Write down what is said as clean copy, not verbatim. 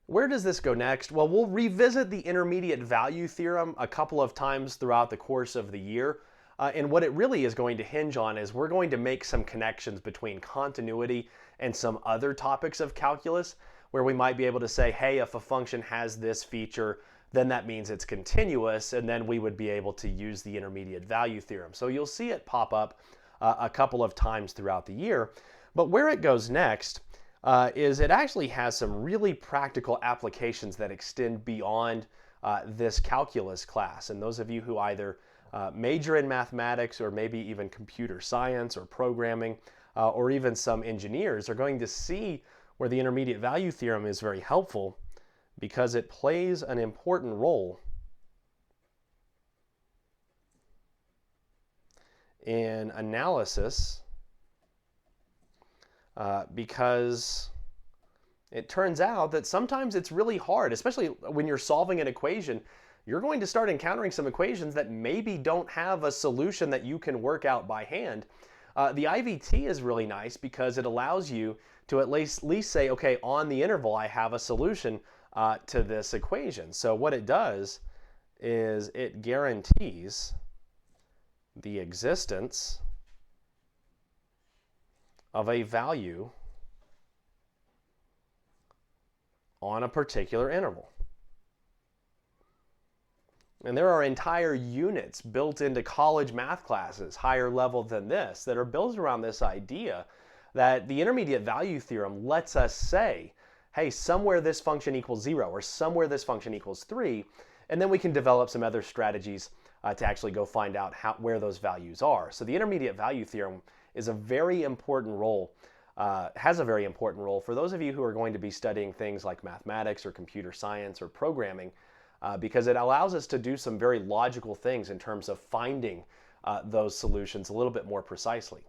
Where does this go next? Well, we'll revisit the intermediate value theorem a couple of times throughout the course of the year. And what it really is going to hinge on is we're going to make some connections between continuity and some other topics of calculus where we might be able to say, hey, if a function has this feature, then that means it's continuous, and then we would be able to use the intermediate value theorem. So you'll see it pop up a couple of times throughout the year. But where it goes next is it actually has some really practical applications that extend beyond this calculus class. And those of you who either major in mathematics or maybe even computer science or programming or even some engineers are going to see where the intermediate value theorem is very helpful because it plays an important role in analysis because it turns out that sometimes it's really hard, especially when you're solving an equation. You're going to start encountering some equations that maybe don't have a solution that you can work out by hand. The IVT is really nice because it allows you to at least say, okay, on the interval, I have a solution to this equation. So what it does is it guarantees the existence of a value on a particular interval. And there are entire units built into college math classes, higher level than this, that are built around this idea that the intermediate value theorem lets us say, hey, somewhere this function equals 0 or somewhere this function equals 3, and then we can develop some other strategies to actually go find out where those values are. So the intermediate value theorem is a very important role, has a very important role for those of you who are going to be studying things like mathematics or computer science or programming, because it allows us to do some very logical things in terms of finding those solutions a little bit more precisely.